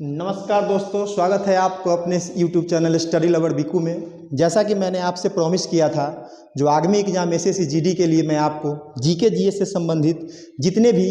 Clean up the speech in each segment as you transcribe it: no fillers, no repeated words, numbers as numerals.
नमस्कार दोस्तों, स्वागत है आपको अपने इस YouTube channel study lover Biku में। जैसा कि मैंने आपसे प्रॉमिस किया था, जो आगामी एग्जाम एसएससी जीडी के लिए मैं आपको जीके जीएस से संबंधित जितने भी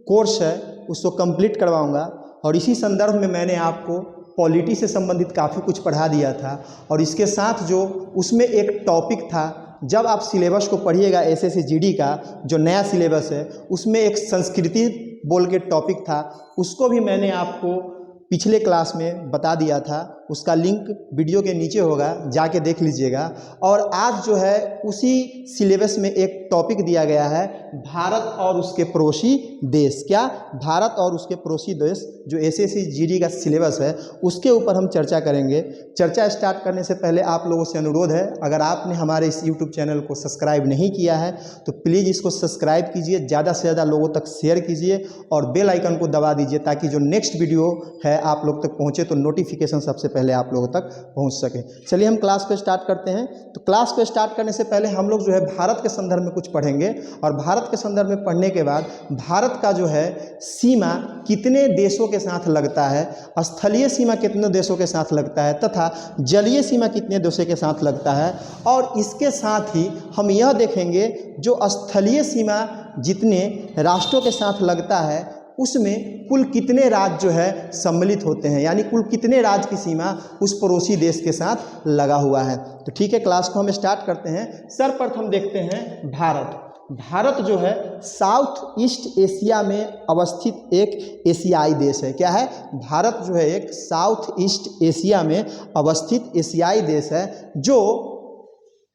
कोर्स है उसको कंप्लीट करवाऊंगा। और इसी संदर्भ में मैंने आपको पॉलिटी से संबंधित काफ़ी कुछ पढ़ा दिया था। और इसके साथ जो उसमें एक टॉपिक था, जब आप सिलेबस को पढ़िएगा एसएससी जीडी का जो नया सिलेबस है उसमें एक संस्कृति बोल के टॉपिक था, उसको भी मैंने आपको पिछले क्लास में बता दिया था। उसका लिंक वीडियो के नीचे होगा, जाके देख लीजिएगा। और आज जो है उसी सिलेबस में एक टॉपिक दिया गया है, भारत और उसके पड़ोसी देश। क्या? भारत और उसके पड़ोसी देश, जो एसएससी जीडी का सिलेबस है उसके ऊपर हम चर्चा करेंगे। चर्चा स्टार्ट करने से पहले आप लोगों से अनुरोध है, अगर आपने हमारे इस यूट्यूब चैनल को सब्सक्राइब नहीं किया है तो प्लीज़ इसको सब्सक्राइब कीजिए, ज़्यादा से ज़्यादा लोगों तक शेयर कीजिए और बेल आइकन को दबा दीजिए ताकि जो नेक्स्ट वीडियो है आप लोग तक पहुँचे तो नोटिफिकेशन सबसे पहले आप लोगों तक पहुँच सके। चलिए हम क्लास को स्टार्ट करते हैं। तो क्लास को स्टार्ट करने से पहले हम लोग जो है भारत के संदर्भ में कुछ पढ़ेंगे, और भारत के संदर्भ में पढ़ने के बाद भारत का जो है सीमा कितने देशों के साथ लगता है, स्थलीय सीमा कितने देशों के साथ लगता है तथा जलीय सीमा कितने देशों के साथ लगता है। और इसके साथ ही हम यह देखेंगे जो स्थलीय सीमा जितने राष्ट्रों के साथ लगता है उसमें कुल कितने राज्य जो है सम्मिलित होते हैं, यानी कुल कितने राज्य की सीमा उस पड़ोसी देश के साथ लगा हुआ है। तो ठीक है, क्लास को हम स्टार्ट करते हैं। सर्वप्रथम देखते हैं भारत। भारत जो है साउथ ईस्ट एशिया में अवस्थित एक एशियाई देश है। क्या है? भारत जो है एक साउथ ईस्ट एशिया में अवस्थित एशियाई देश है, जो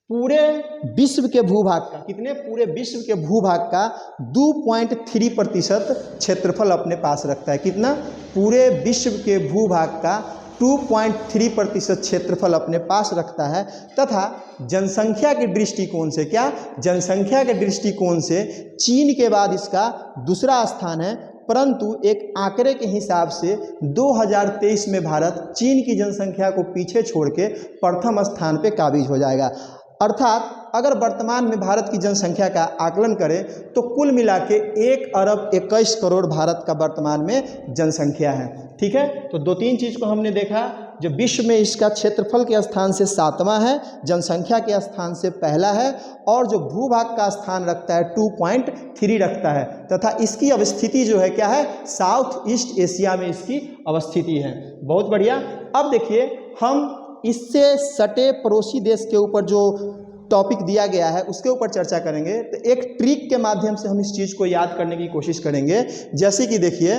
पूरे विश्व के भूभाग का पूरे विश्व के भूभाग का 2.3% क्षेत्रफल अपने पास रखता है। कितना? पूरे विश्व के भूभाग का 2.3% क्षेत्रफल अपने पास रखता है। तथा जनसंख्या के दृष्टिकोण से, क्या? जनसंख्या के दृष्टिकोण से चीन के बाद इसका दूसरा स्थान है। परंतु एक आंकड़े के हिसाब से 2023 में भारत चीन की जनसंख्या को पीछे छोड़ के प्रथम स्थान पे काबिज हो जाएगा। अर्थात अगर वर्तमान में भारत की जनसंख्या का आकलन करें तो कुल मिला के 1 अरब 21 करोड़ भारत का वर्तमान में जनसंख्या है। ठीक है, तो दो तीन चीज़ को हमने देखा, जो विश्व में इसका क्षेत्रफल के स्थान से 7वां है, जनसंख्या के स्थान से पहला है, और जो भूभाग का स्थान रखता है 2.3 रखता है। तथा इसकी अवस्थिति जो है क्या है? साउथ ईस्ट एशिया में इसकी अवस्थिति है। बहुत बढ़िया। अब देखिए, हम इससे सटे पड़ोसी देश के ऊपर जो टॉपिक दिया गया है उसके ऊपर चर्चा करेंगे। तो एक ट्रिक के माध्यम से हम इस चीज़ को याद करने की कोशिश करेंगे। जैसे कि देखिए,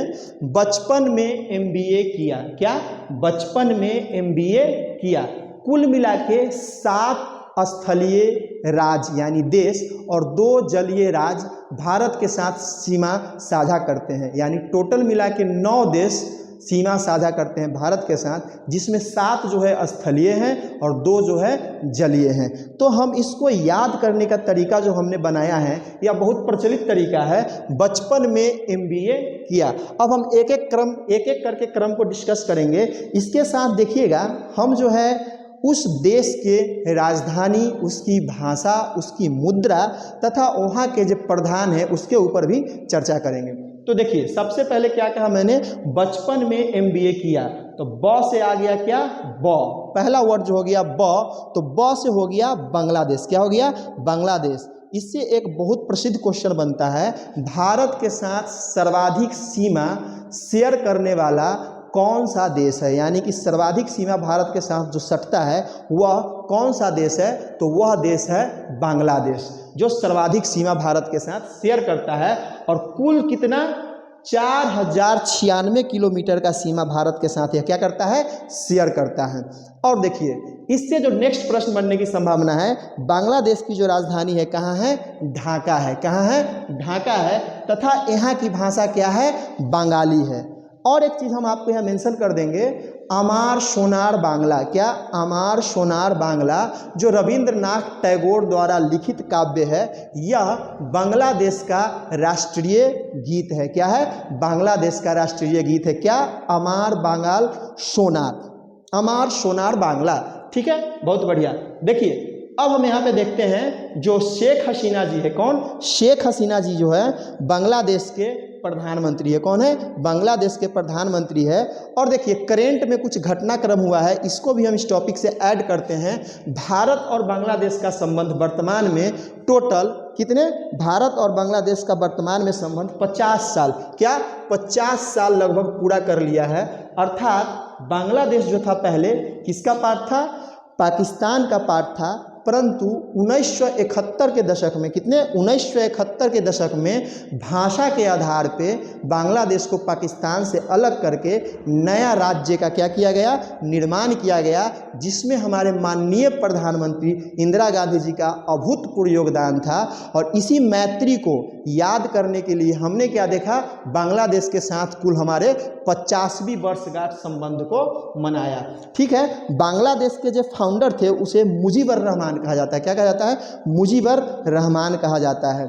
बचपन में एमबीए किया। क्या? बचपन में एमबीए किया। कुल मिला के 7 स्थलीय राज्य यानी देश और 2 जलीय राज्य भारत के साथ सीमा साझा करते हैं, यानी टोटल मिला के 9 देश सीमा साझा करते हैं भारत के साथ, जिसमें 7 जो है स्थलीय हैं और 2 जो है जलीय हैं। तो हम इसको याद करने का तरीका जो हमने बनाया है यह बहुत प्रचलित तरीका है, बचपन में एमबीए किया। अब हम एक एक करके क्रम को डिस्कस करेंगे। इसके साथ देखिएगा, हम जो है उस देश के राजधानी, उसकी भाषा, उसकी मुद्रा तथा वहाँ के जो प्रधान है उसके ऊपर भी चर्चा करेंगे। तो देखिए, सबसे पहले क्या कहा मैंने? बचपन में एमबीए किया। तो ब से आ गया क्या? ब। पहला वर्ड जो हो गया ब, तो ब से हो गया बांग्लादेश। क्या हो गया? बांग्लादेश। इससे एक बहुत प्रसिद्ध क्वेश्चन बनता है, भारत के साथ सर्वाधिक सीमा शेयर करने वाला कौन सा देश है, यानी कि सर्वाधिक सीमा भारत के साथ जो सटता है वह कौन सा देश है? तो वह देश है बांग्लादेश, जो सर्वाधिक सीमा भारत के साथ शेयर करता है। और कुल कितना? 4096 किलोमीटर का सीमा भारत के साथ यह क्या करता है? शेयर करता है। और देखिए, इससे जो नेक्स्ट प्रश्न बनने की संभावना है, बांग्लादेश की जो राजधानी है कहाँ है? ढाका है। कहाँ है? ढाका है। तथा यहाँ की भाषा क्या है? बंगाली है। और एक चीज़ हम आपको यहाँ मेंशन कर देंगे, अमार सोनार बांग्ला। क्या? अमार सोनार बांग्ला, जो रविंद्रनाथ टैगोर द्वारा लिखित काव्य है, यह बांग्लादेश का राष्ट्रीय गीत है। क्या है? बांग्लादेश का राष्ट्रीय गीत है। क्या? अमार बांगाल सोनार, अमार सोनार बांग्ला। ठीक है, बहुत बढ़िया। देखिए, अब हम यहाँ पे देखते हैं जो शेख हसीना जी है, कौन, शेख हसीना जी जो है बांग्लादेश के प्रधानमंत्री है। कौन है, बांग्लादेश के प्रधानमंत्री है। और देखिए करेंट में कुछ घटनाक्रम हुआ है, इसको भी हम इस टॉपिक से ऐड करते हैं। भारत और बांग्लादेश का संबंध वर्तमान में टोटल कितने, भारत और बांग्लादेश का वर्तमान में संबंध 50 साल, क्या 50 साल लगभग पूरा कर लिया है। अर्थात बांग्लादेश जो था पहले किसका पार्ट था, पाकिस्तान का पार्ट था, परंतु 1971 के दशक में, कितने 1971 के दशक में भाषा के आधार पे बांग्लादेश को पाकिस्तान से अलग करके नया राज्य का क्या किया गया, निर्माण किया गया, जिसमें हमारे माननीय प्रधानमंत्री इंदिरा गांधी जी का अभूतपूर्व योगदान था। और इसी मैत्री को याद करने के लिए हमने क्या देखा, बांग्लादेश के साथ कुल हमारे 50वीं वर्षगांठ संबंध को मनाया। ठीक है, बांग्लादेश के जो फाउंडर थे उसे मुजीबर रहमान कहा जाता है। क्या कहा जाता है, मुजीबर रहमान कहा जाता है।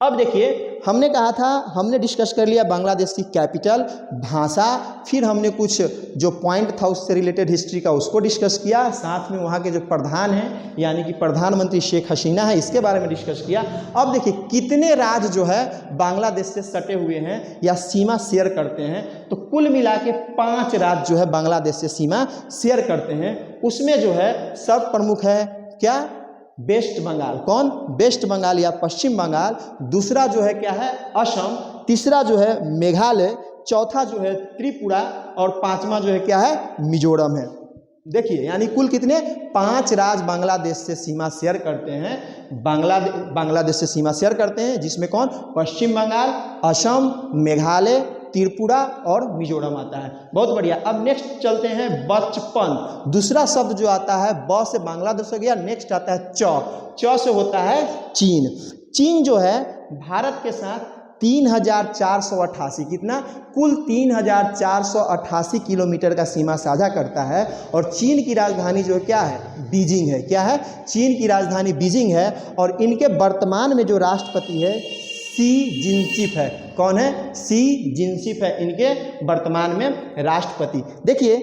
अब देखिए हमने कहा था, हमने डिस्कस कर लिया बांग्लादेश की कैपिटल, भाषा, फिर हमने कुछ जो पॉइंट था उससे रिलेटेड हिस्ट्री का उसको डिस्कस किया, साथ में वहाँ के जो प्रधान हैं यानी कि प्रधानमंत्री शेख हसीना है इसके बारे में डिस्कस किया। अब देखिए कितने राज्य जो है बांग्लादेश से सटे हुए हैं या सीमा शेयर करते हैं, तो कुल मिला के 5 राज्य जो है बांग्लादेश से सीमा शेयर करते हैं। उसमें जो है सब प्रमुख है क्या, वेस्ट बंगाल, कौन, वेस्ट बंगाल या पश्चिम बंगाल, दूसरा जो है क्या है असम, तीसरा जो है मेघालय, चौथा जो है त्रिपुरा और पांचवा जो है क्या है मिजोरम है। देखिए यानी कुल कितने 5 राज्य बांग्लादेश से सीमा शेयर करते हैं, बांग्लादेश से सीमा शेयर करते हैं, जिसमें कौन, पश्चिम बंगाल, असम, मेघालय, त्रिपुरा और मिजोरम आता है। बहुत बढ़िया। अब नेक्स्ट चलते हैं बचपन, दूसरा शब्द जो आता है ब से बांग्लादेश हो गया, नेक्स्ट आता है च से होता है चीन। चीन जो है भारत के साथ 3488, कितना, कुल 3488 किलोमीटर का सीमा साझा करता है। और चीन की राजधानी जो क्या है, बीजिंग है। क्या है, चीन की राजधानी बीजिंग है। और इनके वर्तमान में जो राष्ट्रपति है शी जिनपिंग है। कौन है, शी जिनपिंग है इनके वर्तमान में राष्ट्रपति। देखिए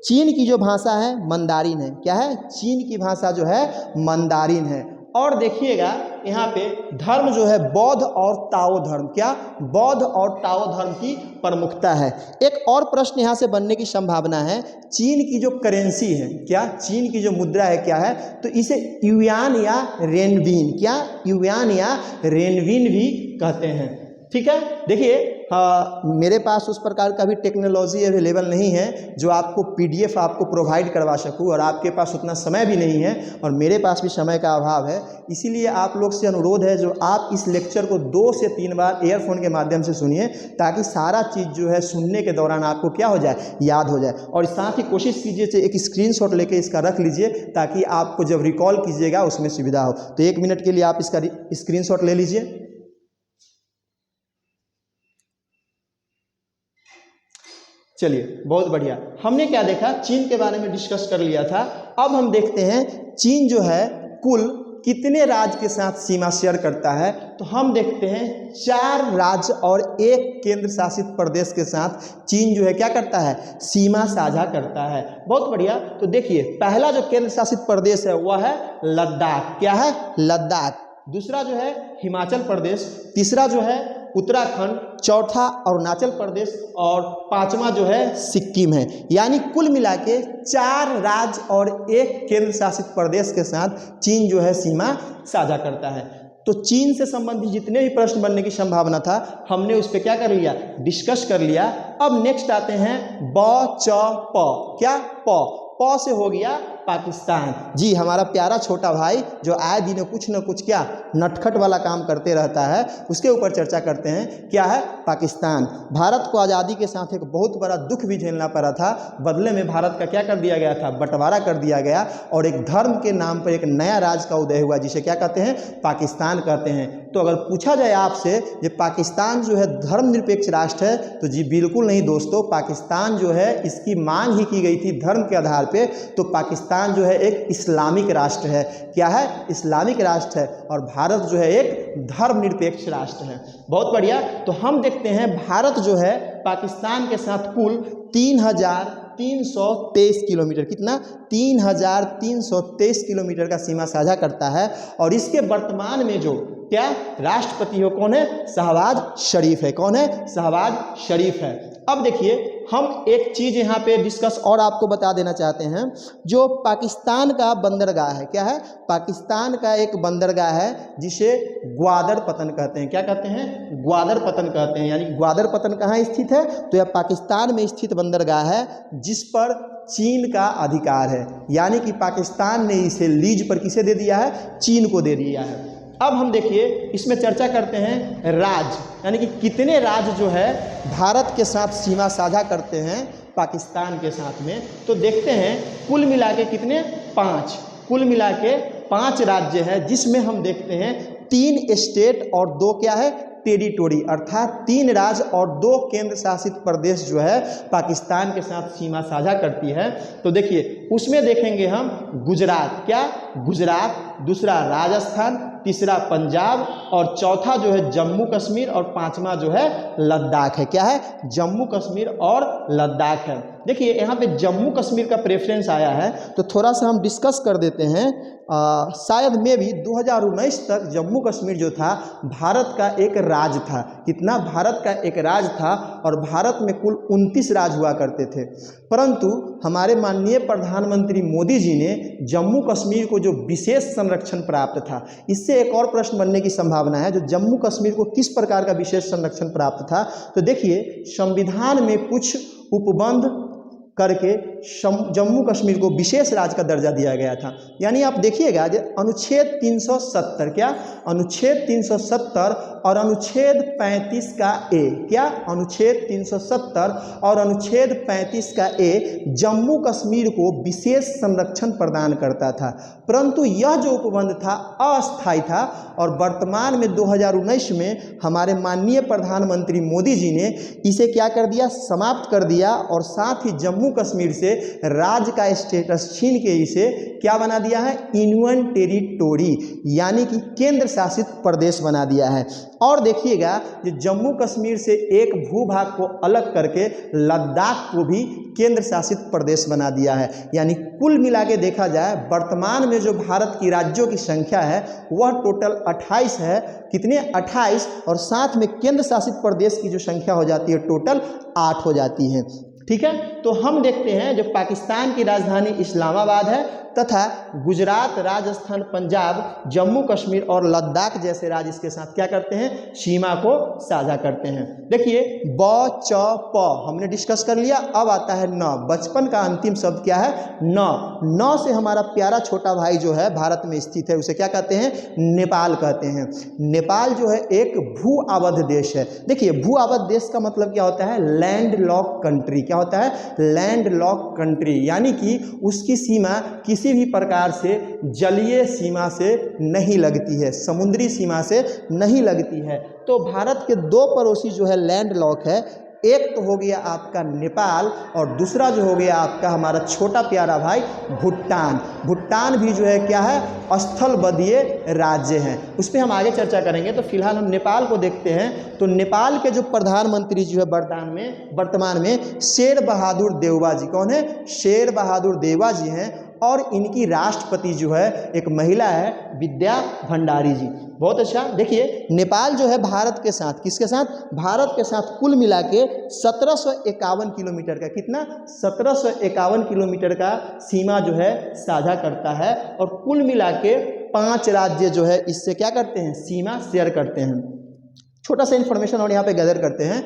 चीन की जो भाषा है मंदारिन है। क्या है, चीन की भाषा जो है मंदारिन है। और देखिएगा यहाँ पे धर्म जो है बौद्ध और ताओ धर्म, क्या, बौद्ध और ताओ धर्म की प्रमुखता है। एक और प्रश्न यहाँ से बनने की संभावना है, चीन की जो करेंसी है, क्या, चीन की जो मुद्रा है क्या है, तो इसे युआन या रेनविन, क्या, युआन या रेनविन भी कहते हैं। ठीक है, देखिए मेरे पास उस प्रकार का भी टेक्नोलॉजी अवेलेबल नहीं है जो आपको PDF आपको प्रोवाइड करवा सकूं, और आपके पास उतना समय भी नहीं है और मेरे पास भी समय का अभाव है। इसीलिए आप लोग से अनुरोध है जो आप इस लेक्चर को 2 से 3 बार ईयरफोन के माध्यम से सुनिए, ताकि सारा चीज़ जो है सुनने के दौरान आपको क्या हो जाए, याद हो जाए। और साथ ही कोशिश कीजिए एक स्क्रीनशॉट लेके इसका रख लीजिए, ताकि आपको जब रिकॉल कीजिएगा उसमें सुविधा हो। तो 1 मिनट के लिए आप इसका स्क्रीनशॉट ले लीजिए। चलिए बहुत बढ़िया, हमने क्या देखा, चीन के बारे में डिस्कस कर लिया था। अब हम देखते हैं चीन जो है कुल कितने राज्य के साथ सीमा शेयर करता है। तो हम देखते हैं 4 राज्य और 1 केंद्र शासित प्रदेश के साथ चीन जो है क्या करता है, सीमा साझा करता है। बहुत बढ़िया। तो देखिए पहला जो केंद्र शासित प्रदेश है वह है लद्दाख। क्या है, लद्दाख। दूसरा जो है हिमाचल प्रदेश, तीसरा जो है उत्तराखंड, चौथा अरुणाचल प्रदेश और 5वां जो है सिक्किम है। यानी कुल मिला के 4 राज्य और 1 केंद्र शासित प्रदेश के साथ चीन जो है सीमा साझा करता है। तो चीन से संबंधित जितने भी प्रश्न बनने की संभावना था हमने उस पर क्या कर लिया, डिस्कस कर लिया। अब नेक्स्ट आते हैं ब च प। क्या, प से हो गया पाकिस्तान। जी, हमारा प्यारा छोटा भाई जो आए दिन कुछ न कुछ क्या नटखट वाला काम करते रहता है, उसके ऊपर चर्चा करते हैं। क्या है, पाकिस्तान। भारत को आज़ादी के साथ एक बहुत बड़ा दुख भी झेलना पड़ा था। बदले में भारत का क्या कर दिया गया था, बंटवारा कर दिया गया और एक धर्म के नाम पर एक नया राज्य का उदय हुआ, जिसे क्या कहते हैं, पाकिस्तान कहते हैं। तो अगर पूछा जाए आपसे ये पाकिस्तान जो है धर्मनिरपेक्ष राष्ट्र है, तो जी बिल्कुल नहीं दोस्तों। पाकिस्तान जो है इसकी मांग ही की गई थी धर्म के आधार पे। तो पाकिस्तान जो है एक इस्लामिक राष्ट्र है। क्या है, इस्लामिक राष्ट्र है। और भारत जो है एक धर्मनिरपेक्ष राष्ट्र है। बहुत बढ़िया। तो हम देखते हैं भारत जो है पाकिस्तान के साथ कुल 3000 323 किलोमीटर, कितना 3323 किलोमीटर का सीमा साझा करता है। और इसके वर्तमान में जो क्या राष्ट्रपति हो कौन है? शहबाज शरीफ है। कौन है? शहबाज शरीफ है। अब देखिए हम एक चीज़ यहाँ पे डिस्कस और आपको बता देना चाहते हैं, जो पाकिस्तान का बंदरगाह है, क्या है? पाकिस्तान का एक बंदरगाह है जिसे ग्वादर पतन कहते हैं। क्या कहते हैं? ग्वादर पतन कहते हैं। यानी ग्वादर पतन कहाँ स्थित है? तो यह पाकिस्तान में स्थित बंदरगाह है जिस पर चीन का अधिकार है। यानी कि पाकिस्तान ने इसे लीज पर किसे दे दिया है? चीन को दे दिया है। अब हम देखिए इसमें चर्चा करते हैं राज्य, यानी कि कितने राज्य जो है भारत के साथ सीमा साझा करते हैं पाकिस्तान के साथ में। तो देखते हैं कुल मिला के कितने? 5। कुल मिला के 5 राज्य है, जिसमें हम देखते हैं 3 स्टेट और 2 क्या है? टेरिटोरी, अर्थात 3 राज्य और 2 केंद्र शासित प्रदेश जो है पाकिस्तान के साथ सीमा साझा करती है। तो देखिए उसमें देखेंगे हम गुजरात, क्या? गुजरात, दूसरा राजस्थान, तीसरा पंजाब और चौथा जो है जम्मू कश्मीर और 5वां जो है लद्दाख है। क्या है? जम्मू कश्मीर और लद्दाख है। देखिए यहाँ पे जम्मू कश्मीर का प्रेफरेंस आया है, तो थोड़ा सा हम डिस्कस कर देते हैं। शायद में भी 2019 तक जम्मू कश्मीर जो था भारत का एक राज्य था। कितना? भारत का एक राज्य था और भारत में कुल 29 राज्य हुआ करते थे। परंतु हमारे माननीय प्रधानमंत्री मोदी जी ने जम्मू कश्मीर को जो विशेष संरक्षण प्राप्त था, इससे एक और प्रश्न बनने की संभावना है, जो जम्मू कश्मीर को किस प्रकार का विशेष संरक्षण प्राप्त था। तो देखिए संविधान में कुछ उपबंध करके जम्मू कश्मीर को विशेष राज्य का दर्जा दिया गया था। यानी आप देखिएगा जो अनुच्छेद 370, क्या? अनुच्छेद 370 और अनुच्छेद 35 का ए, क्या? अनुच्छेद 370 और अनुच्छेद 35 का ए जम्मू कश्मीर को विशेष संरक्षण प्रदान करता था। परंतु यह जो उपबंध था अस्थायी था और वर्तमान में 2019 में हमारे माननीय प्रधानमंत्री मोदी जी ने इसे क्या कर दिया? समाप्त कर दिया और साथ ही जम्मू कश्मीर से राज्य का स्टेटस छीन के इसे क्या बना दिया है? यूनियन टेरिटोरी, यानी कि केंद्र शासित प्रदेश बना दिया है। और देखिएगा कि जम्मू कश्मीर से एक भूभाग को अलग करके लद्दाख को भी केंद्र शासित प्रदेश बना दिया है। यानी कुल मिला के देखा जाए वर्तमान में जो भारत की राज्यों की संख्या है वह टोटल 28 है। कितने? 28, और साथ में केंद्र शासित प्रदेश की जो संख्या हो जाती है टोटल 8 हो जाती है। ठीक है, तो हम देखते हैं जो पाकिस्तान की राजधानी इस्लामाबाद है तथा गुजरात, राजस्थान, पंजाब, जम्मू कश्मीर और लद्दाख जैसे राज्य इसके साथ क्या करते हैं? सीमा को साझा करते हैं। देखिए ब च प हमने डिस्कस कर लिया। अब आता है न। बचपन का अंतिम शब्द क्या है? न। न से हमारा प्यारा छोटा भाई जो है भारत में स्थित है उसे क्या कहते हैं? नेपाल कहते हैं। नेपाल जो है एक भू आबद्ध देश है। देखिए भू आबद्ध देश का मतलब क्या होता है? Land lock country. क्या होता है? लैंड लॉक कंट्री, यानी कि उसकी सीमा किसी भी प्रकार से जलीय सीमा से नहीं लगती है, समुद्री सीमा से नहीं लगती है। तो भारत के 2 पड़ोसी जो है लैंड लॉक है, एक तो हो गया आपका नेपाल और दूसरा जो हो गया आपका हमारा छोटा प्यारा भाई भूटान। भूटान भी जो है क्या है? स्थलबद्धीय राज्य हैं। उस पर हम आगे चर्चा करेंगे। तो फिलहाल हम नेपाल को देखते हैं। तो नेपाल के जो प्रधानमंत्री जो है वर्तमान में शेर बहादुर देउवा जी। कौन है? शेर बहादुर देउवा जी हैं। और इनकी राष्ट्रपति जो है एक महिला है, विद्या भंडारी जी। बहुत अच्छा। देखिए नेपाल जो है भारत के साथ, किसके साथ? भारत के साथ कुल मिला के 1751 किलोमीटर का, कितना? 1751 किलोमीटर का सीमा जो है साझा करता है। और कुल मिला के 5 राज्य जो है इससे क्या करते हैं? सीमा शेयर करते हैं। छोटा सा इन्फॉर्मेशन और यहाँ पे गैदर करते हैं।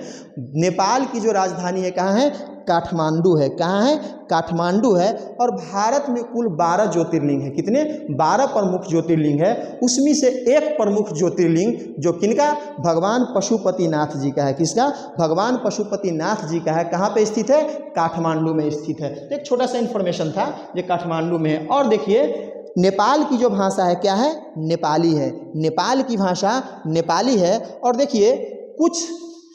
नेपाल की जो राजधानी है कहाँ है? काठमांडू है। कहाँ है? काठमांडू है। और भारत में कुल 12 ज्योतिर्लिंग है। कितने? 12 प्रमुख ज्योतिर्लिंग है। उसमें से एक प्रमुख ज्योतिर्लिंग जो किनका? भगवान पशुपतिनाथ जी का है। किसका? भगवान पशुपतिनाथ जी का है। कहाँ पे स्थित है? काठमांडू में स्थित है। तो एक छोटा सा इन्फॉर्मेशन था जो काठमांडू में है। और देखिए नेपाल की जो भाषा है क्या है? नेपाली है। नेपाल की भाषा नेपाली है। और देखिए कुछ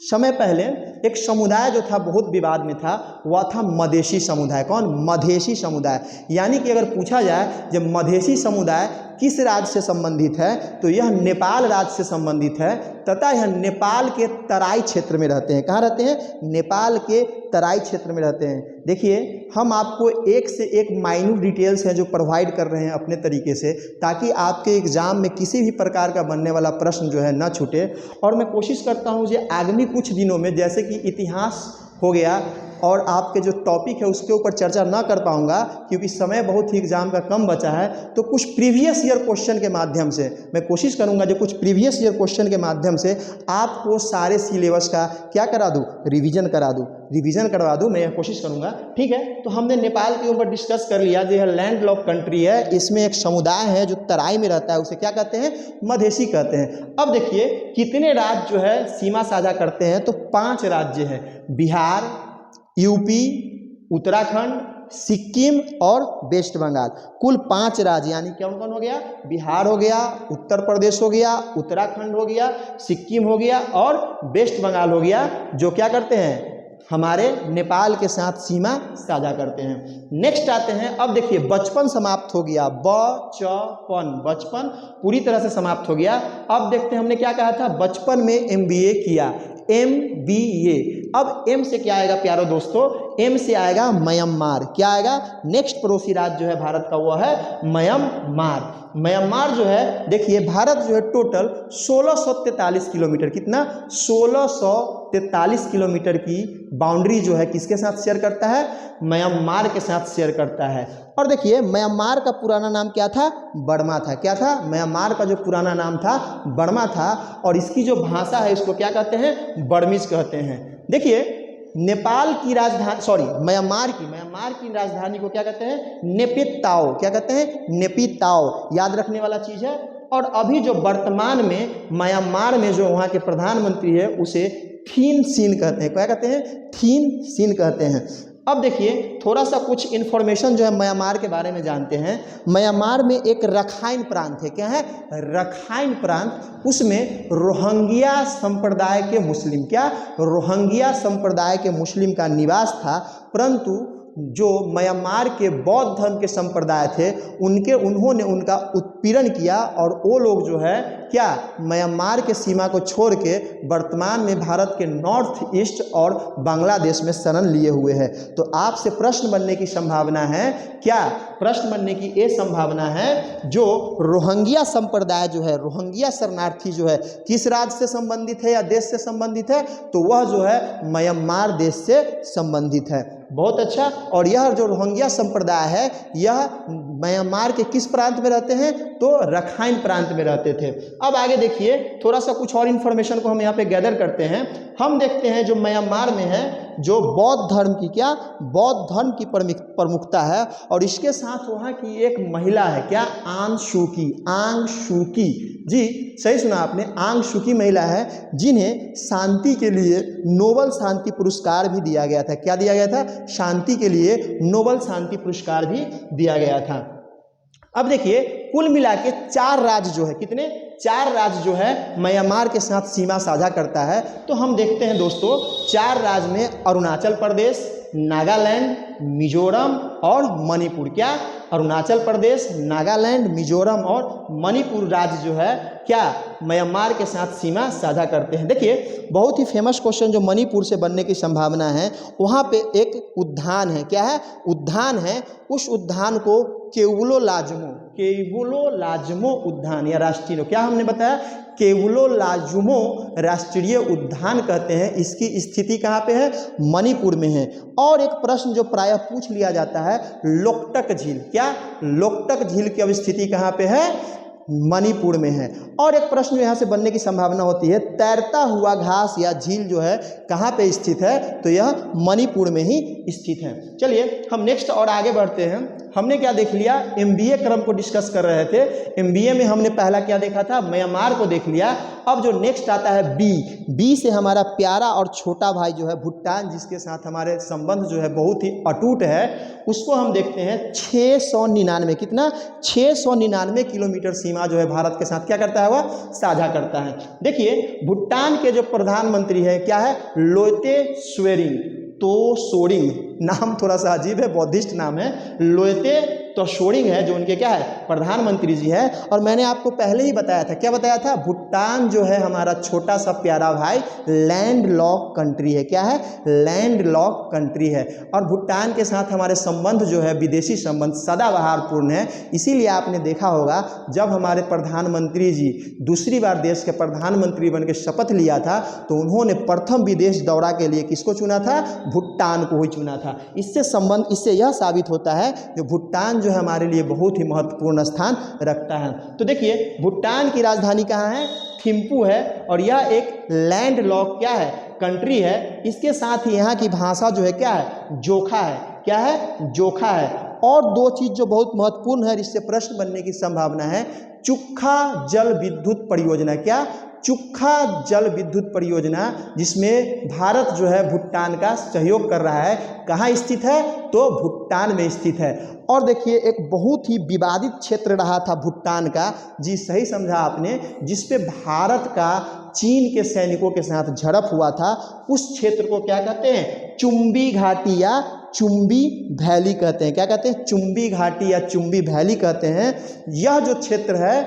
समय पहले एक समुदाय जो था बहुत विवाद में था, वह था मधेसी समुदाय। कौन? मधेसी समुदाय। यानी कि अगर पूछा जाए जब मधेसी समुदाय किस राज्य से संबंधित है, तो यह नेपाल राज्य से संबंधित है तथा यह नेपाल के तराई क्षेत्र में रहते हैं। कहाँ रहते हैं? नेपाल के तराई क्षेत्र में रहते हैं। देखिए हम आपको एक से एक माइन्यूट डिटेल्स हैं जो प्रोवाइड कर रहे हैं अपने तरीके से, ताकि आपके एग्ज़ाम में किसी भी प्रकार का बनने वाला प्रश्न जो है न छूटे। और मैं कोशिश करता हूँ जो आगामी कुछ दिनों में, जैसे कि इतिहास हो गया और आपके जो टॉपिक है उसके ऊपर चर्चा ना कर पाऊंगा क्योंकि समय बहुत ही एग्जाम का कम बचा है, तो कुछ प्रीवियस ईयर क्वेश्चन के माध्यम से मैं कोशिश करूंगा जो कुछ प्रीवियस ईयर क्वेश्चन के माध्यम से आपको सारे सिलेबस का क्या करा दूं, रिवीजन करवा दूं, मैं यह कोशिश करूंगा। ठीक है, तो हमने नेपाल के ऊपर डिस्कस कर लिया। जो है लैंड लॉक कंट्री है, इसमें एक समुदाय है जो तराई में रहता है, उसे क्या कहते हैं, मधेसी कहते हैं। अब देखिए कितने राज्य जो है सीमा साझा करते हैं, तो 5 राज्य हैं, बिहार, यूपी, उत्तराखंड, सिक्किम और वेस्ट बंगाल। कुल 5 राज्य, यानी कौन कौन हो गया, बिहार हो गया, उत्तर प्रदेश हो गया, उत्तराखंड हो गया, सिक्किम हो गया और वेस्ट बंगाल हो गया, जो क्या करते हैं, हमारे नेपाल के साथ सीमा साझा करते हैं। नेक्स्ट आते हैं, अब देखिए बचपन समाप्त हो गया, बचपन पूरी तरह से समाप्त हो गया। अब देखते हैं हमने क्या कहा था, बचपन में MBA किया, MBA। अब M से क्या आएगा प्यारो दोस्तों, M से आएगा म्यांमार। क्या आएगा, नेक्स्ट पड़ोसी राज्य जो है भारत का वो है म्यांमार जो है, देखिए भारत जो है टोटल 1643 किलोमीटर, कितना, 1643 किलोमीटर की बाउंड्री जो है किसके साथ शेयर करता है, म्यांमार के साथ शेयर करता है। और देखिए म्यांमार का पुराना नाम क्या था, बर्मा था। क्या था, म्यांमार का जो पुराना नाम था बर्मा था, और इसकी जो भाषा है इसको क्या कहते हैं, बर्मीज कहते हैं। देखिए नेपाल की राजधानी, म्यांमार की राजधानी को क्या कहते हैं, नेपिताओ। क्या कहते हैं, नेपिताओ, याद रखने वाला चीज है। और अभी जो वर्तमान में म्यांमार में जो वहाँ के प्रधानमंत्री है उसे थीन सीन कहते हैं। क्या कहते हैं, थीन सीन कहते हैं। अब देखिए थोड़ा सा कुछ इन्फॉर्मेशन जो है म्यांमार के बारे में जानते हैं। म्यांमार में एक रखाइन प्रांत है, क्या है, रखाइन प्रांत, उसमें रोहिंग्या संप्रदाय के मुस्लिम, क्या, रोहिंग्या संप्रदाय के मुस्लिम का निवास था। परंतु जो म्यांमार के बौद्ध धर्म के संप्रदाय थे उन्होंने उनका उत्पीड़न किया, और वो लोग जो है क्या, म्यांमार के सीमा को छोड़ के वर्तमान में भारत के नॉर्थ ईस्ट और बांग्लादेश में शरण लिए हुए हैं। तो आपसे प्रश्न बनने की संभावना है, क्या, प्रश्न बनने की ये संभावना है, जो रोहिंग्या संप्रदाय जो है, रोहिंग्या शरणार्थी जो है किस राज्य से संबंधित है या देश से संबंधित है, तो वह जो है म्यांमार देश से संबंधित है। बहुत अच्छा। और यह जो रोहिंग्या संप्रदाय है यह म्यांमार के किस प्रांत में रहते हैं, तो रखाइन प्रांत में रहते थे। अब आगे देखिए थोड़ा सा कुछ और इन्फॉर्मेशन को हम यहाँ पे गैदर करते हैं। हम देखते हैं जो म्यांमार में है, जो बौद्ध धर्म की, क्या, बौद्ध धर्म की प्रमुखता है, और इसके साथ वहाँ की एक महिला है, क्या, आंग शूकी जी, सही सुना आपने, आंग शूकी महिला है, जिन्हें शांति के लिए नोबल शांति पुरस्कार भी दिया गया था। क्या दिया गया था, शांति के लिए नोबल शांति पुरस्कार भी दिया गया था। अब देखिए कुल मिला के 4 राज्य जो है, कितने, 4 राज्य जो है म्यांमार के साथ सीमा साझा करता है। तो हम देखते हैं दोस्तों 4 राज्य में अरुणाचल प्रदेश, नागालैंड, मिजोरम और मणिपुर। क्या, अरुणाचल प्रदेश, नागालैंड, मिजोरम और मणिपुर राज्य जो है क्या, म्यांमार के साथ सीमा साझा करते हैं। देखिए बहुत ही फेमस क्वेश्चन जो मणिपुर से बनने की संभावना है, वहाँ पे एक उद्यान है, क्या है, उद्यान है, उस उद्यान को केवुलो लाजमो उद्यान या राष्ट्रीय, क्या हमने बताया, केवुलो लाजमो राष्ट्रीय उद्यान कहते हैं। इसकी स्थिति कहाँ पे है, मणिपुर में है। और एक प्रश्न जो प्रायः पूछ लिया जाता है, लोकटक झील, क्या, लोकटक झील की अब स्थिति कहाँ पे है, मणिपुर में है। और एक प्रश्न यहाँ से बनने की संभावना होती है, तैरता हुआ घास या झील जो है कहाँ पे स्थित है, तो यह मणिपुर में ही स्थित है। चलिए हम नेक्स्ट और आगे बढ़ते हैं। हमने क्या देख लिया, MBA क्रम को डिस्कस कर रहे थे। MBA में हमने पहला क्या देखा था, म्यांमार को देख लिया। अब जो नेक्स्ट आता है बी से हमारा प्यारा और छोटा भाई जो है भूटान, जिसके साथ हमारे संबंध जो है बहुत ही अटूट है, उसको हम देखते हैं 699, कितना, 699 किलोमीटर सीमा जो है भारत के साथ क्या करता है, वह साझा करता है। देखिए भूटान के जो प्रधानमंत्री है क्या है, लोते त्शेरिंग, नाम थोड़ा सा अजीब है, बौद्धिस्ट नाम है, लोते त्शोरिंग है जो उनके क्या है प्रधानमंत्री जी है। और मैंने आपको पहले ही बताया था, क्या बताया था, भूटान जो है हमारा छोटा सा प्यारा भाई लैंड लॉक कंट्री है। क्या है, लैंड लॉक कंट्री है। और भूटान के साथ हमारे संबंध जो है विदेशी संबंध सदाबहारपूर्ण है। इसीलिए आपने देखा होगा जब हमारे प्रधानमंत्री जी दूसरी बार देश के प्रधानमंत्री बन के शपथ लिया था तो उन्होंने प्रथम विदेश दौरा के लिए किसको चुना था, भूटान को ही चुना था। इससे संबंध, इससे यह साबित होता है जो भूटान जो है हमारे लिए बहुत ही महत्वपूर्ण स्थान रखता है। तो देखिए भूटान की राजधानी कहाँ है, थिम्पू है। और यह एक लैंड लॉक क्या है, कंट्री है। इसके साथ ही यहाँ की भाषा जो है क्या है, जोखा है। क्या है, जोखा है। और दो चीज़ जो बहुत महत्वपूर्ण है, जिससे प्रश्न बनने की संभावना है, चुक्खा जल विद्युत परियोजना। क्या, चुक्खा जल विद्युत परियोजना, जिसमें भारत जो है भूटान का सहयोग कर रहा है। कहाँ स्थित है, तो भूटान में स्थित है। और देखिए एक बहुत ही विवादित क्षेत्र रहा था भूटान का, जी सही समझा आपने, जिस पे भारत का चीन के सैनिकों के साथ झड़प हुआ था। उस क्षेत्र को क्या कहते हैं, चुम्बी घाटी या चुम्बी वैली कहते हैं। क्या कहते हैं, चुम्बी घाटी या चुम्बी वैली कहते हैं। यह जो क्षेत्र है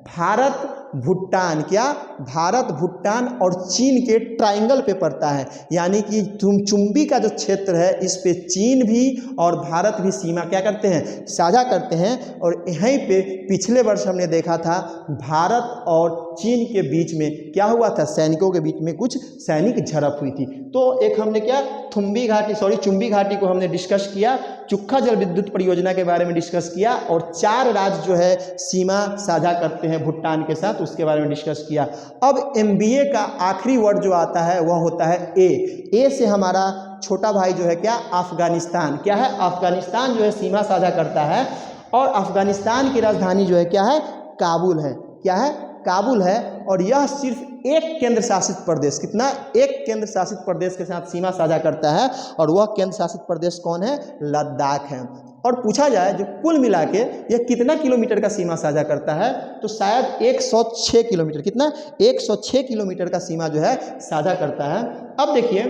भारत भूटान, क्या, भारत भूटान और चीन के ट्रायंगल पे पड़ता है। यानी कि चुम्बी का जो क्षेत्र है इस पे चीन भी और भारत भी सीमा क्या करते हैं, साझा करते हैं। और यहीं पे पिछले वर्ष हमने देखा था भारत और चीन के बीच में क्या हुआ था, सैनिकों के बीच में कुछ सैनिक झड़प हुई थी। तो एक हमने क्या, चुम्बी घाटी को हमने डिस्कस किया, चुक्खा जल विद्युत परियोजना के बारे में डिस्कस किया, और 4 राज्य जो है सीमा साझा करते हैं भूटान के साथ, उसके बारे में डिस्कस किया। अब MBA का आखिरी वर्ड जो आता है वह होता है ए से हमारा छोटा भाई जो है क्या, अफगानिस्तान। क्या है, अफगानिस्तान जो है सीमा साझा करता है। और अफगानिस्तान की राजधानी जो है क्या है, काबुल है। क्या है, काबुल है। और यह सिर्फ एक केंद्र शासित प्रदेश, कितना, एक केंद्र शासित प्रदेश के साथ सीमा साझा करता है। और वह केंद्र शासित प्रदेश कौन है, लद्दाख है। और पूछा जाए जो कुल मिला के यह कितना किलोमीटर का सीमा साझा करता है, तो शायद 106 किलोमीटर, कितना, 106 किलोमीटर का सीमा जो है साझा करता है। अब देखिए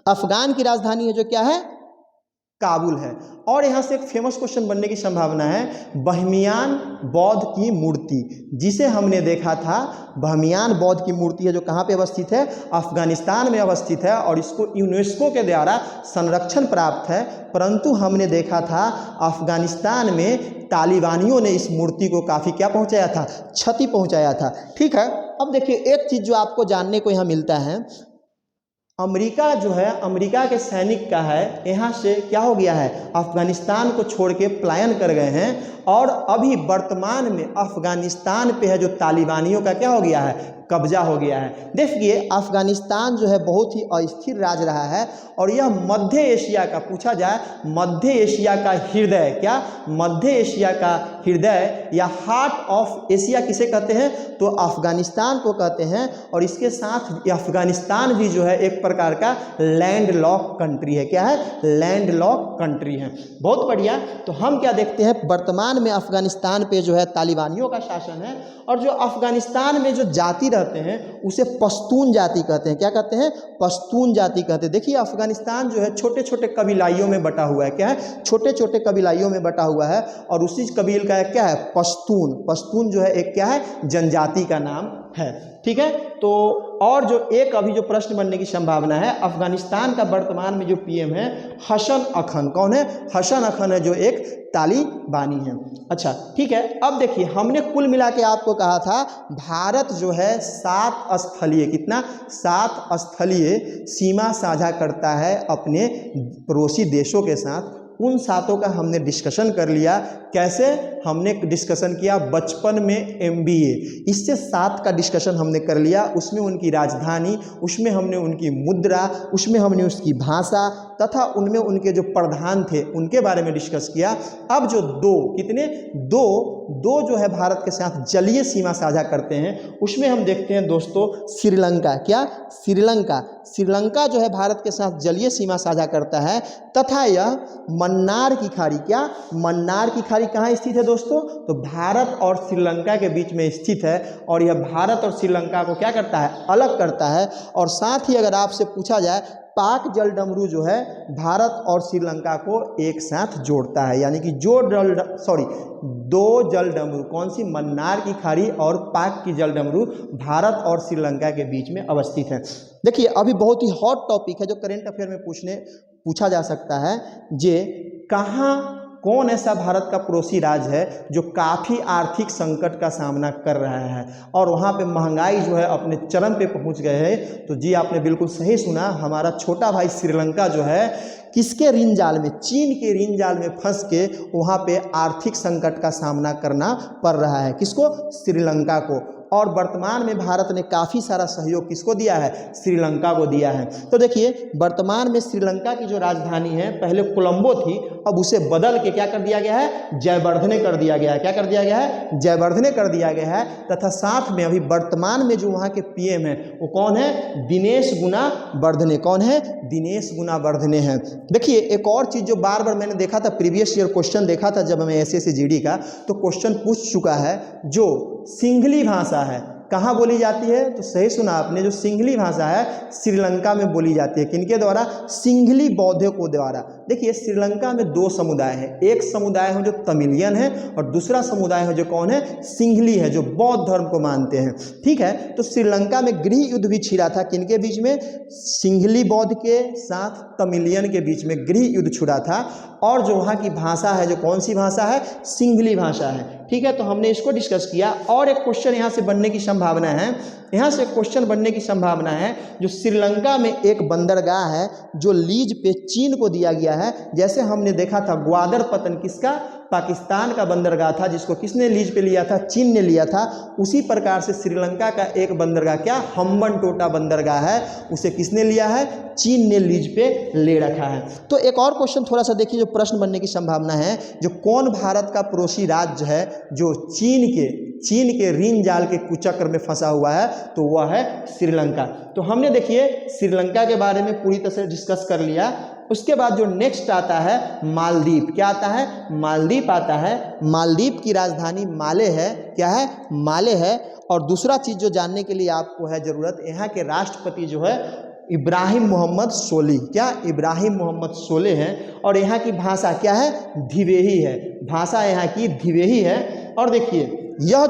अफगान की राजधानी है जो क्या है, काबुल है। और यहाँ से एक फेमस क्वेश्चन बनने की संभावना है, बहमियान बौद्ध की मूर्ति, जिसे हमने देखा था, बहमियान बौद्ध की मूर्ति है जो कहाँ पे अवस्थित है, अफगानिस्तान में अवस्थित है। और इसको यूनेस्को के द्वारा संरक्षण प्राप्त है। परंतु हमने देखा था अफगानिस्तान में तालिबानियों ने इस मूर्ति को काफ़ी क्या पहुँचाया था, क्षति पहुँचाया था। ठीक है, अब देखिए एक चीज़ जो आपको जानने को यहाँ मिलता है, अमेरिका जो है, अमेरिका के सैनिक का है, यहाँ से क्या हो गया है, अफगानिस्तान को छोड़ के पलायन कर गए हैं। और अभी वर्तमान में अफगानिस्तान पे है जो तालिबानियों का क्या हो गया है, कब्जा हो गया है। देखिए अफगानिस्तान जो है बहुत ही अस्थिर राज्य रहा है। और यह मध्य एशिया का, पूछा जाए मध्य एशिया का हृदय, क्या, मध्य एशिया का हृदय या हार्ट ऑफ एशिया किसे कहते हैं, तो अफगानिस्तान को कहते हैं। और इसके साथ अफगानिस्तान भी जो है एक प्रकार का लैंड लॉक कंट्री है। क्या है, लैंड लॉक कंट्री है। बहुत बढ़िया। तो हम क्या देखते हैं, वर्तमान में अफगानिस्तान पे जो है तालिबानियों का शासन है। और जो अफगानिस्तान में जो जाति रहते हैं उसे पश्तून जाति कहते हैं। क्या कहते हैं, पश्तून जाति कहते हैं। देखिए अफगानिस्तान जो है छोटे छोटे कबीलाइयों में बटा हुआ है। क्या है, छोटे छोटे कबीलाइयों में बटा हुआ है। और उसी कबील का क्या है, पश्तून। पश्तून जो है एक क्या है, जनजाति का नाम है। ठीक है। तो और जो एक अभी जो प्रश्न बनने की संभावना है, अफगानिस्तान का वर्तमान में जो PM है हसन अखन, कौन है, हसन अखन है जो एक तालिबानी है। अच्छा ठीक है। अब देखिए हमने कुल मिला के आपको कहा था भारत जो है 7 स्थलीय, कितना, 7 स्थलीय सीमा साझा करता है अपने पड़ोसी देशों के साथ। उन 7 का हमने डिस्कशन कर लिया। कैसे हमने डिस्कशन किया, बचपन में MBA, इससे 7 का डिस्कशन हमने कर लिया। उसमें उनकी राजधानी, उसमें हमने उनकी मुद्रा, उसमें हमने उसकी भाषा तथा उनमें उनके जो प्रधान थे उनके बारे में डिस्कस किया। अब जो दो जो है भारत के साथ जलीय सीमा साझा करते हैं, उसमें हम देखते हैं दोस्तों श्रीलंका। क्या, श्रीलंका जो है भारत के साथ जलीय सीमा साझा करता है। तथा यह मन्नार की खाड़ी, क्या, मन्नार की खाड़ी कहाँ स्थित है दोस्तों, तो भारत और श्रीलंका के बीच में स्थित है। और यह भारत और श्रीलंका को क्या करता है, अलग करता है। और साथ ही अगर आपसे पूछा जाए पाक जलडमरू जो है भारत और श्रीलंका को एक साथ जोड़ता है, यानी कि दो जलडमरू, कौन सी, मन्नार की खाड़ी और पाक की जलडमरू भारत और श्रीलंका के बीच में अवस्थित है। देखिए अभी बहुत ही हॉट टॉपिक है जो करंट अफेयर में पूछा जा सकता है, जे कौन ऐसा भारत का पड़ोसी राज्य है जो काफ़ी आर्थिक संकट का सामना कर रहा है और वहाँ पे महंगाई जो है अपने चरम पे पहुँच गए हैं। तो जी आपने बिल्कुल सही सुना, हमारा छोटा भाई श्रीलंका जो है किसके ऋण जाल में, चीन के ऋण जाल में फंस के वहाँ पे आर्थिक संकट का सामना करना पड़ रहा है। किसको, श्रीलंका को। और वर्तमान में भारत ने काफ़ी सारा सहयोग किसको दिया है, श्रीलंका को दिया है। तो देखिए वर्तमान में श्रीलंका की जो राजधानी है पहले कोलंबो थी, अब उसे बदल के क्या कर दिया गया है, जयवर्धने कर दिया गया है। क्या कर दिया गया है, जयवर्धने कर दिया गया है। तथा साथ में अभी वर्तमान में जो वहाँ के पीएम है वो कौन है, दिनेश गुणावर्धने। कौन है, दिनेश गुणावर्धने हैं। देखिए एक और चीज़ जो बार बार मैंने देखा था, प्रीवियस ईयर क्वेश्चन देखा था जब हमें एसएससी जीडी का, तो क्वेश्चन पूछ चुका है, जो सिंघली भाषा है कहाँ बोली जाती है, तो सही सुना आपने, जो सिंघली भाषा है श्रीलंका में बोली जाती है। किनके द्वारा, सिंघली बौद्धों को द्वारा। देखिए श्रीलंका में दो समुदाय हैं, एक समुदाय है जो तमिलियन है और दूसरा समुदाय है जो कौन है, सिंघली है, जो बौद्ध धर्म को मानते हैं। ठीक है, तो श्रीलंका में गृह युद्ध भी छिड़ा था, किनके बीच में, सिंघली बौद्ध के साथ तमिलियन के बीच में गृह युद्ध छिड़ा था। और जो वहाँ की भाषा है, जो कौन सी भाषा है, सिंघली भाषा है। ठीक है, तो हमने इसको डिस्कस किया। और एक क्वेश्चन यहाँ से बनने की संभावना है, यहाँ से क्वेश्चन बनने की संभावना है, जो श्रीलंका में एक बंदरगाह है जो लीज पे चीन को दिया गया है। जैसे हमने देखा था ग्वादर पतन किसका, पाकिस्तान का बंदरगाह था, जिसको किसने लीज पे लिया था, चीन ने लिया था। उसी प्रकार से श्रीलंका का एक बंदरगाह क्या, हम्बनटोटा बंदरगाह है, उसे किसने लिया है, चीन ने लीज पे ले रखा है। तो एक और क्वेश्चन थोड़ा सा देखिए जो प्रश्न बनने की संभावना है, जो कौन भारत का पड़ोसी राज्य है जो चीन के ऋण जाल के कुचक्र में फंसा हुआ है, तो वह है श्रीलंका। तो हमने देखिए श्रीलंका के बारे में पूरी तरह से डिस्कस कर लिया। उसके बाद जो नेक्स्ट आता है मालदीव। क्या आता है, मालदीव आता है। मालदीव की राजधानी माले है। क्या है, माले है। और दूसरा चीज़ जो जानने के लिए आपको है ज़रूरत, यहाँ के राष्ट्रपति जो है इब्राहिम मोहम्मद सोलिह। क्या, इब्राहिम मोहम्मद सोलिह हैं। और यहाँ की भाषा क्या है, धिवेही है। भाषा यहाँ की धिवेही है। और देखिए यह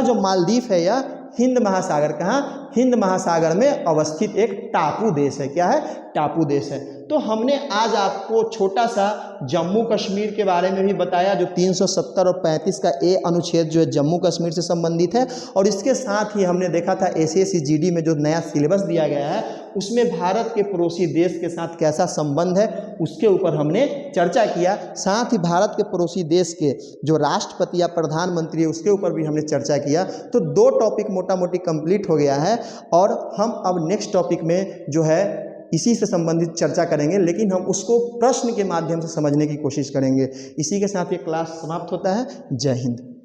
जो मालदीव है यह हिंद महासागर, कहाँ, हिंद महासागर में अवस्थित एक टापू देश है। क्या है, टापू देश है। तो हमने आज आपको छोटा सा जम्मू कश्मीर के बारे में भी बताया, जो 370 और 35 का ए अनुच्छेद जो है जम्मू कश्मीर से संबंधित है। और इसके साथ ही हमने देखा था एसएससी जीडी में जो नया सिलेबस दिया गया है उसमें भारत के पड़ोसी देश के साथ कैसा संबंध है उसके ऊपर हमने चर्चा किया। साथ ही भारत के पड़ोसी देश के जो राष्ट्रपति या प्रधानमंत्री है उसके ऊपर भी हमने चर्चा किया। तो 2 टॉपिक मोटा मोटी कंप्लीट हो गया है। और हम अब नेक्स्ट टॉपिक में जो है इसी से संबंधित चर्चा करेंगे, लेकिन हम उसको प्रश्न के माध्यम से समझने की कोशिश करेंगे। इसी के साथ ये क्लास समाप्त होता है। जय हिंद।